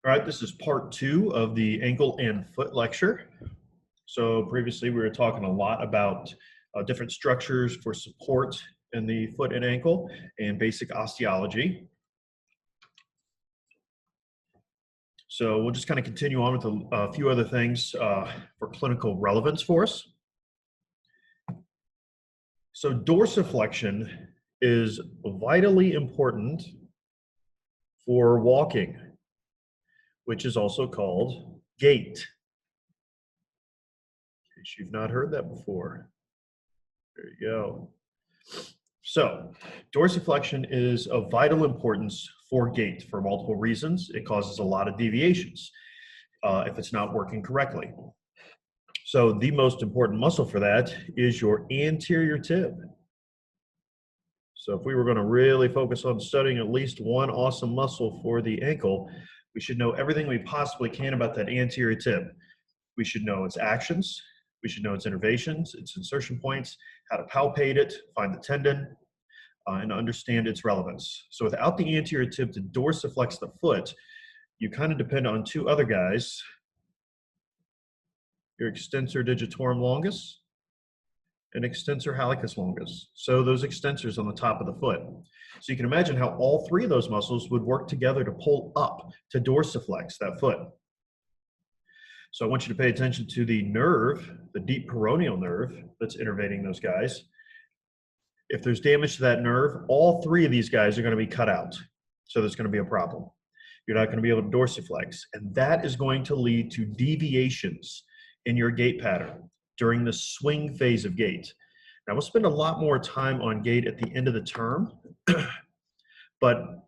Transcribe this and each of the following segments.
All right, this is part 2 of the ankle and foot lecture. So previously we were talking a lot about different structures for support in the foot and ankle and basic osteology. So we'll just kind of continue on with a few other things for clinical relevance for us. So dorsiflexion is vitally important for walking, which is also called gait. In case you've not heard that before. There you go. So dorsiflexion is of vital importance for gait for multiple reasons. It causes a lot of deviations if it's not working correctly. So the most important muscle for that is your anterior tib. So if we were going to really focus on studying at least one awesome muscle for the ankle, we should know everything we possibly can about that anterior tib. We should know its actions. We should know its innervations, its insertion points, how to palpate it, find the tendon, and understand its relevance. So without the anterior tib to dorsiflex the foot, you kind of depend on two other guys, your extensor digitorum longus and extensor hallucis longus. So those extensors on the top of the foot. So you can imagine how all three of those muscles would work together to pull up to dorsiflex that foot. So I want you to pay attention to the nerve, the deep peroneal nerve that's innervating those guys. If there's damage to that nerve, all three of these guys are going to be cut out. So there's going to be a problem. You're not going to be able to dorsiflex. And that is going to lead to deviations in your gait pattern during the swing phase of gait. Now we'll spend a lot more time on gait at the end of the term, but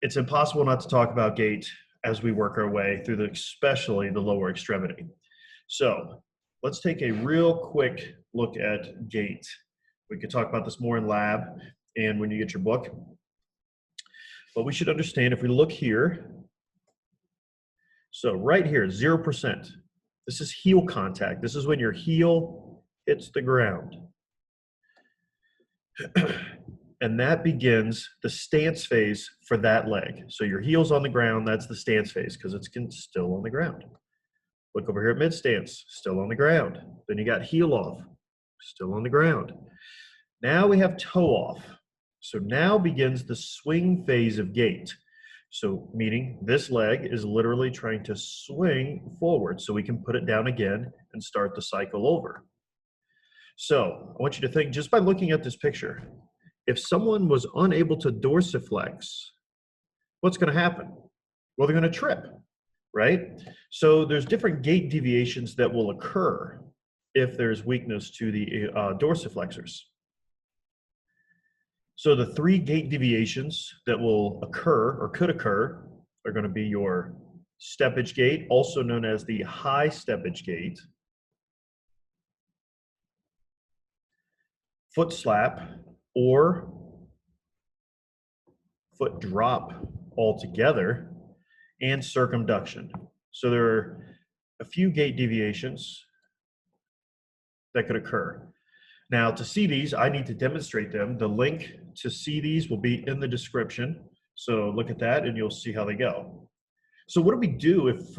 it's impossible not to talk about gait as we work our way through especially the lower extremity. So let's take a real quick look at gait. We could talk about this more in lab and when you get your book. But we should understand if we look here, so right here, 0%. This is heel contact. This is when your heel hits the ground. And that begins the stance phase for that leg. So your heel's on the ground, that's the stance phase because it's still on the ground. Look over here at mid stance, still on the ground. Then you got heel off, still on the ground. Now we have toe off. So now begins the swing phase of gait. So meaning this leg is literally trying to swing forward so we can put it down again and start the cycle over. So I want you to think just by looking at this picture, if someone was unable to dorsiflex, what's going to happen? Well, they're going to trip, right? So there's different gait deviations that will occur if there's weakness to the dorsiflexors. So the three gait deviations that will occur or could occur are going to be your steppage gait, also known as the high steppage gait, foot slap, or foot drop altogether, and circumduction. So there are a few gait deviations that could occur. Now, to see these, I need to demonstrate them. The link to see these will be in the description. So look at that and you'll see how they go. So what do we do if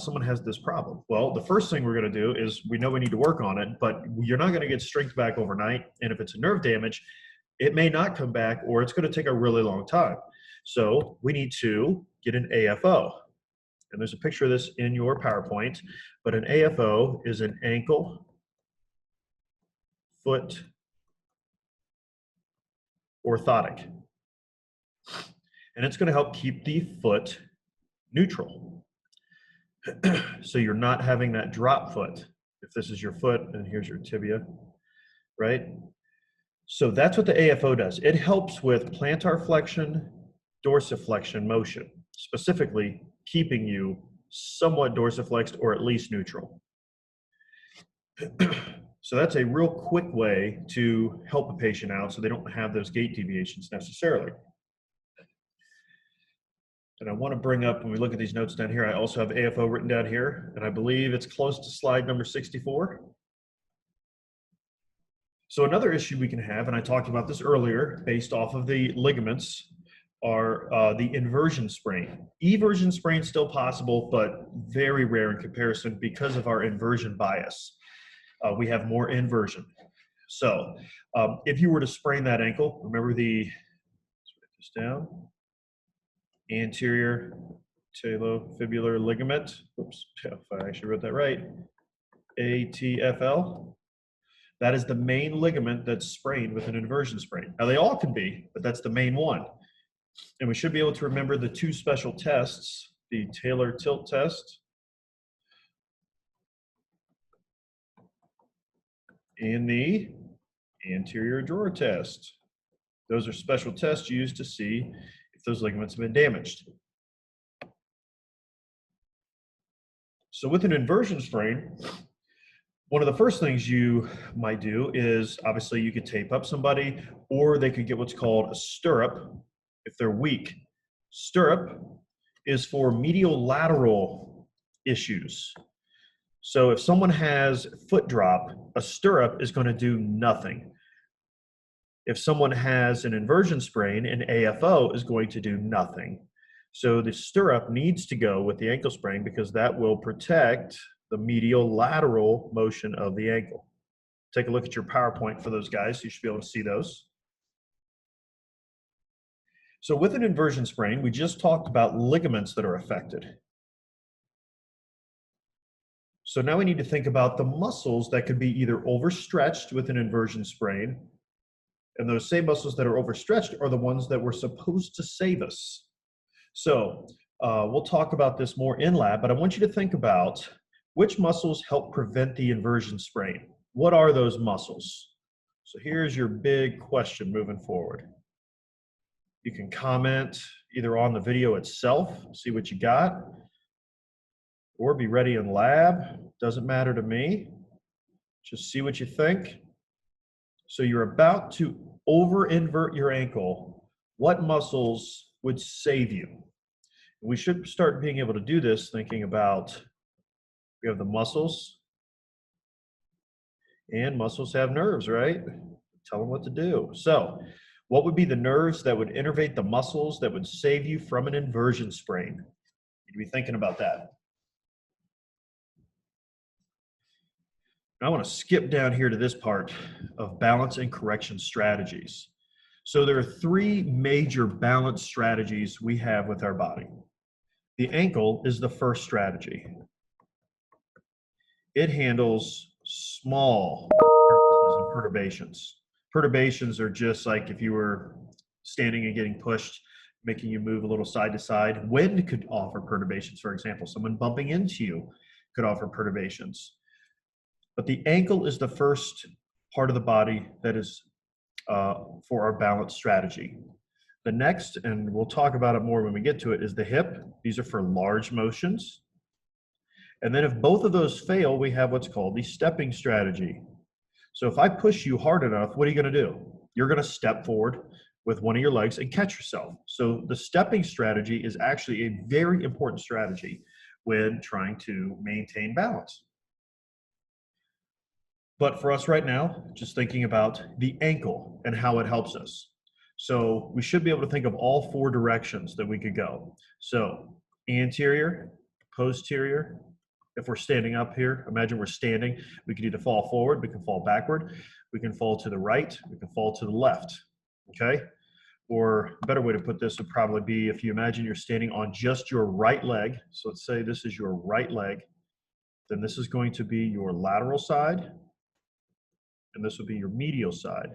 someone has this problem? Well, the first thing we're going to do is we know we need to work on it, but you're not going to get strength back overnight. And if it's a nerve damage, it may not come back or it's going to take a really long time. So we need to get an AFO. And there's a picture of this in your PowerPoint, but an AFO is an ankle foot orthotic. And it's going to help keep the foot neutral. So you're not having that drop foot. If this is your foot and here's your tibia, right? So that's what the AFO does. It helps with plantar flexion, dorsiflexion motion, specifically keeping you somewhat dorsiflexed or at least neutral. So that's a real quick way to help a patient out so they don't have those gait deviations necessarily. And I want to bring up, when we look at these notes down here, I also have AFO written down here, and I believe it's close to slide number 64. So another issue we can have, and I talked about this earlier, based off of the ligaments, are the inversion sprain. Eversion sprain is still possible, but very rare in comparison because of our inversion bias. We have more inversion. So if you were to sprain that ankle, remember let's write this down, anterior talofibular ligament. Oops, if I actually wrote that right, ATFL. That is the main ligament that's sprained with an inversion sprain. Now they all can be, but that's the main one. And we should be able to remember the two special tests, the Taylor tilt test and the anterior drawer test. Those are special tests used to see if those ligaments have been damaged. So with an inversion sprain, one of the first things you might do is obviously you could tape up somebody, or they could get what's called a stirrup if they're weak. Stirrup is for medial lateral issues. So if someone has foot drop, a stirrup is going to do nothing. If someone has an inversion sprain, an AFO is going to do nothing. So the stirrup needs to go with the ankle sprain because that will protect the medial lateral motion of the ankle. Take a look at your PowerPoint for those guys. You should be able to see those. So with an inversion sprain, we just talked about ligaments that are affected. So now we need to think about the muscles that could be either overstretched with an inversion sprain, and those same muscles that are overstretched are the ones that were supposed to save us. So we'll talk about this more in lab, but I want you to think about which muscles help prevent the inversion sprain. What are those muscles? So here's your big question moving forward. You can comment either on the video itself, see what you got, or be ready in lab. Doesn't matter to me. Just see what you think. So you're about to over-invert your ankle. What muscles would save you? We should start being able to do this thinking about, we have the muscles, and muscles have nerves, right? Tell them what to do. So what would be the nerves that would innervate the muscles that would save you from an inversion sprain? You'd be thinking about that. I want to skip down here to this part of balance and correction strategies. So there are three major balance strategies we have with our body. The ankle is the first strategy. It handles small perturbations. Perturbations are just like if you were standing and getting pushed, making you move a little side to side. Wind could offer perturbations, for example. Someone bumping into you could offer perturbations. But the ankle is the first part of the body that is for our balance strategy. The next, and we'll talk about it more when we get to it, is the hip. These are for large motions. And then if both of those fail, we have what's called the stepping strategy. So if I push you hard enough, what are you going to do? You're going to step forward with one of your legs and catch yourself. So the stepping strategy is actually a very important strategy when trying to maintain balance. But for us right now, just thinking about the ankle and how it helps us. So we should be able to think of all four directions that we could go. So anterior, posterior. If we're standing up here, imagine we're standing, we could either fall forward, we can fall backward, we can fall to the right, we can fall to the left, okay? Or a better way to put this would probably be if you imagine you're standing on just your right leg. So let's say this is your right leg, then this is going to be your lateral side, and this would be your medial side.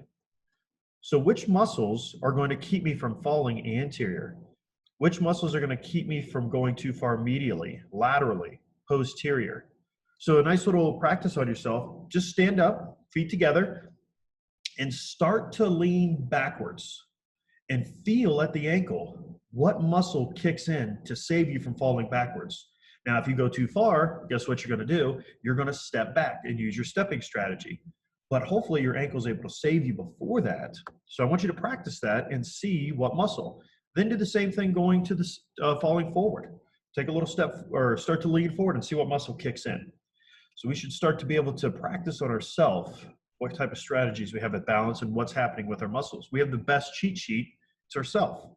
So which muscles are going to keep me from falling anterior? Which muscles are going to keep me from going too far medially, laterally, posterior? So a nice little practice on yourself, just stand up, feet together, and start to lean backwards and feel at the ankle what muscle kicks in to save you from falling backwards. Now, if you go too far, guess what you're going to do? You're going to step back and use your stepping strategy. But hopefully your ankle is able to save you before that. So I want you to practice that and see what muscle. Then do the same thing going to the falling forward. Take a little step or start to lean forward and see what muscle kicks in. So we should start to be able to practice on ourselves what type of strategies we have at balance and what's happening with our muscles. We have the best cheat sheet. It's ourselves.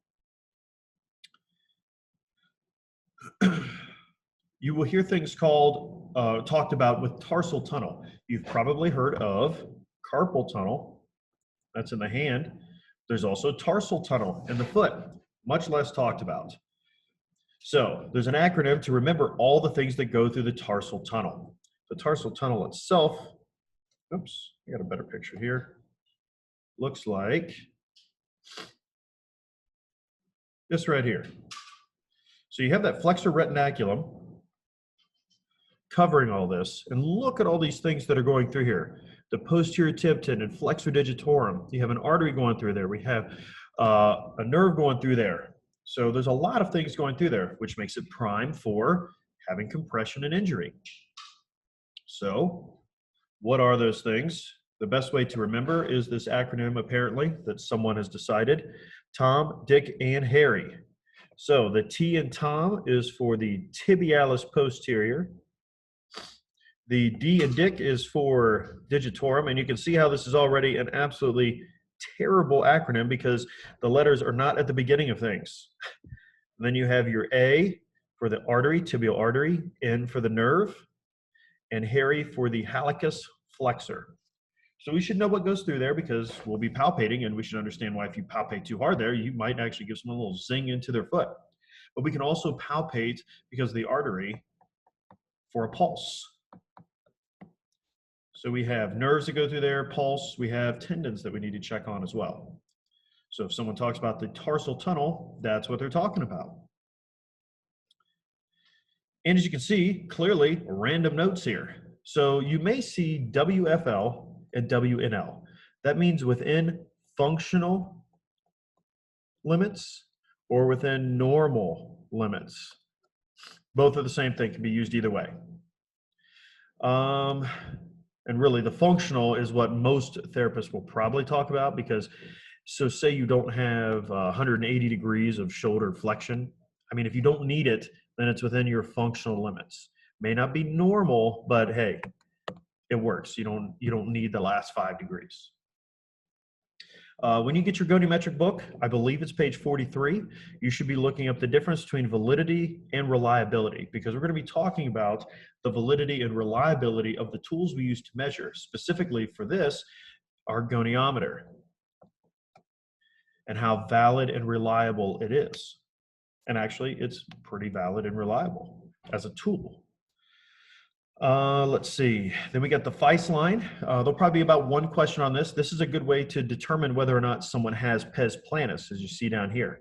you will hear things called, talked about with tarsal tunnel. You've probably heard of carpal tunnel. That's in the hand. There's also tarsal tunnel in the foot, much less talked about. So there's an acronym to remember all the things that go through the tarsal tunnel. The tarsal tunnel itself, oops, I got a better picture here. Looks like this right here. So you have that flexor retinaculum covering all this, and look at all these things that are going through here. The posterior tibton and flexor digitorum. You have an artery going through there. We have a nerve going through there. So there's a lot of things going through there, which makes it prime for having compression and injury. So what are those things? The best way to remember is this acronym, apparently, that someone has decided: Tom, Dick, and Harry. So the T in Tom is for the tibialis posterior. The D in Dick is for digitorum, and you can see how this is already an absolutely terrible acronym because the letters are not at the beginning of things. And then you have your A for the artery, tibial artery, N for the nerve, and Harry for the hallucis flexor. So we should know what goes through there because we'll be palpating, and we should understand why if you palpate too hard there, you might actually give someone a little zing into their foot. But we can also palpate because of the artery for a pulse. So we have nerves that go through there, pulse, we have tendons that we need to check on as well. So if someone talks about the tarsal tunnel, that's what they're talking about. And as you can see, clearly random notes here. So you may see WFL and WNL. That means within functional limits or within normal limits. Both are the same thing, can be used either way. And really the functional is what most therapists will probably talk about because, so say you don't have 180 degrees of shoulder flexion. I mean, if you don't need it, then it's within your functional limits. May not be normal, but hey, it works. You don't need the last 5 degrees. When you get your goniometric book, I believe it's page 43, you should be looking up the difference between validity and reliability because we're going to be talking about the validity and reliability of the tools we use to measure. Specifically for this, our goniometer, and how valid and reliable it is. And actually, it's pretty valid and reliable as a tool. Let's see. Then we got the FICE line. There'll probably be about one question on this. This is a good way to determine whether or not someone has pes planus, as you see down here.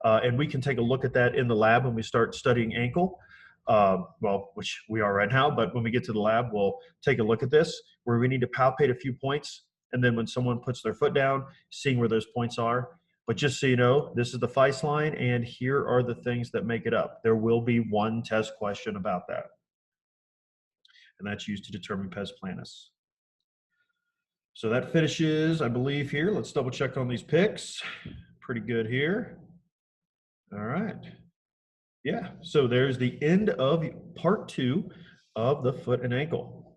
And we can take a look at that in the lab when we start studying ankle. Well, which we are right now, but when we get to the lab, we'll take a look at this, where we need to palpate a few points. And then when someone puts their foot down, seeing where those points are. But just so you know, this is the FICE line, and here are the things that make it up. There will be one test question about that. And that's used to determine pes planus. So that finishes, I believe, here. Let's double check on these pics. Pretty good here. All right. Yeah, so there's the end of part 2 of the foot and ankle.